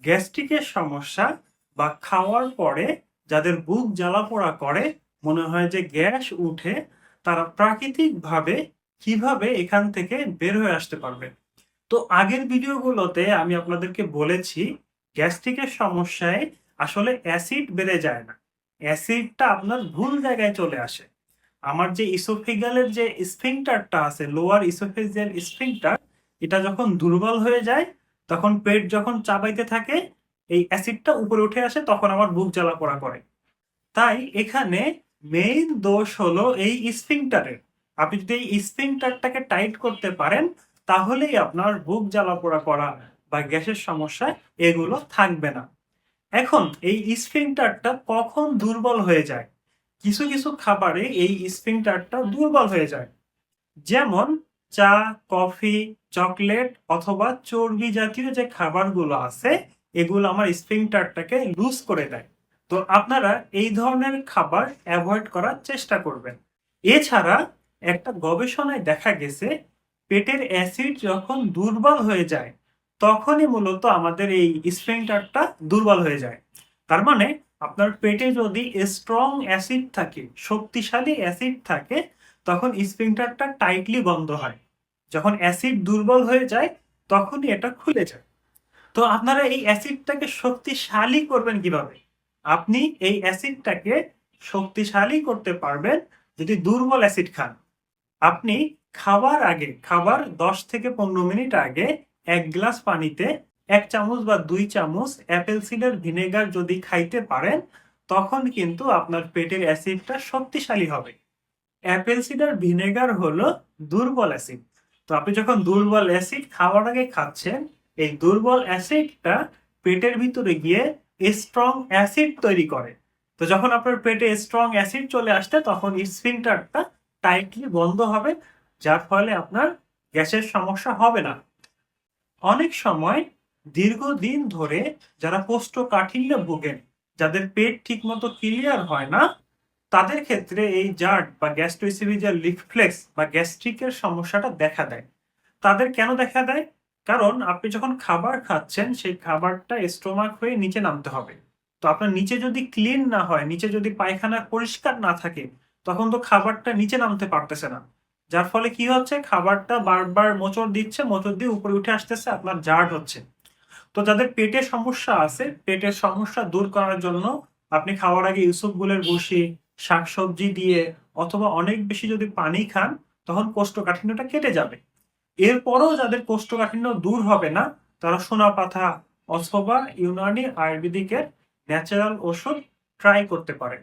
গ্যাস্ট্রিকের সমস্যা বা খাওয়ার পরে যাদের বুক জ্বালাপোড়া করে, মনে হয় যে গ্যাস উঠে, তারা প্রাকৃতিকভাবে কিভাবে এখান থেকে বের হয়ে আসতে পারবে। তো আগের ভিডিওগুলোতে আমি আপনাদেরকে বলেছি গ্যাস্ট্রিকের সমস্যায় আসলে অ্যাসিড বেড়ে যায় না, অ্যাসিডটা আপনার ভুল জায়গায় চলে আসে। আমার যে ইসোফেগালের যে স্ফিংটারটা আছে, লোয়ার ইসোফেজিয়াল স্ফিংটার, এটা যখন দুর্বল হয়ে যায়, তখন পেট যখন চাবাইতে থাকে, এই অ্যাসিডটা উপরে উঠে আসে, তখন আমার বুক জ্বালা পোড়া করে। তাই এখানে মেইন দোষ হলো এই স্ফিংটারের। আপনি যদি এই স্ফিংটারটাকে টাইট করতে পারেন, তাহলেই আপনার বুক জ্বালা পোড়া করা বা গ্যাসের সমস্যা এগুলো থাকবে না। এখন এই স্ফিংটারটা কখন দুর্বল হয়ে যায়? কিছু কিছু খাবারে এই স্ফিংটারটা দুর্বল হয়ে যায়, যেমন চা, কফি, চকলেট অথবা চর্বি জাতীয় যে খাবারগুলো আছে, এগুলো আমার স্ফিংটারটাকে লুজ করে দেয়। তো আপনারা এই ধরনের খাবার অ্যাভয়েড করার চেষ্টা করবেন। এছাড়া একটা গবেষণায় দেখা গেছে, পেটের অ্যাসিড যখন দুর্বল হয়ে যায়, তখনই মূলত আমাদের এই স্ফিংটারটা দুর্বল হয়ে যায়। তার মানে আপনার পেটে যদি স্ট্রং অ্যাসিড থাকে, শক্তিশালী অ্যাসিড থাকে, তখন স্ফিংটারটা টাইটলি বন্ধ হয়। যখন অ্যাসিড দুর্বল হয়ে যায়, তখনই এটা খুলে যায়। তো আপনারা এই অ্যাসিডটাকে শক্তিশালী করবেন কিভাবে? আপনি এই অ্যাসিডটাকে শক্তিশালী করতে পারবেন যদি দুর্বল অ্যাসিড খান। আপনি খাবার আগে, খাবার 10 থেকে 15 মিনিট আগে 1 গ্লাস পানিতে 1 চামচ বা 2 চামচ অ্যাপেল সিডার ভিনেগার যদি খাইতে পারেন, তখন কিন্তু আপনার পেটের অ্যাসিডটা শক্তিশালী হবে। অ্যাপেল সিডার ভিনেগার হলো দুর্বল অ্যাসিড। তো আপনি যখন দুর্বল অ্যাসিড খাওয়ার আগে খাচ্ছেন, এই দুর্বল অ্যাসিডটা পেটের ভিতরে গিয়ে স্ট্রং অ্যাসিড তৈরি করে। তো যখন আপনার পেটে স্ট্রং অ্যাসিড চলে আসছে, তখন স্ফিংটারটা টাইটলি বন্ধ হবে, যার ফলে আপনার গ্যাসের সমস্যা হবে না। অনেক সময় দীর্ঘদিন ধরে যারা কোষ্ঠকাঠিন্যে ভোগেন, যাদের পেট ঠিকমতো ক্লিয়ার হয় না, তাদের ক্ষেত্রে এই জার্ট বা গ্যাস্ট্রোএসোফেজিয়াল রিফ্লেক্স বা গ্যাস্ট্রিকের সমস্যাটা দেখা দেয়। তাদের কেন দেখা দেয়? কারণ আপনি যখন খাবার খাচ্ছেন, সেই খাবারটা স্টোমাক হয়ে নিচে নামতে হবে। তো আপনার নিচে যদি ক্লিন না হয়, নিচে যদি পায়খানা পরিষ্কার না থাকে, তখন তো খাবারটা নিচে নামতে পারতেছে না। যার ফলে কি হচ্ছে, খাবারটা বারবার মোচড় দিচ্ছে, মোচড় দিয়ে উপরে উঠে আসতেছে, আপনার জার্ট হচ্ছে। তো যাদের পেটের সমস্যা আছে, পেটের সমস্যা দূর করার জন্য আপনি খাওয়ার আগে ইউসুফগুলের বসি, শাকসবজি দিয়ে অথবা অনেক বেশি যদি পানি খান, তখন কোষ্ঠকাঠিন্যটা কেটে যাবে। এরপরও যাদের কোষ্ঠকাঠিন্য দূর হবে না, তারা সোনা পাতা অথবা ইউনানি আয়ুর্বেদিকের ন্যাচারাল ওষুধ ট্রাই করতে পারেন।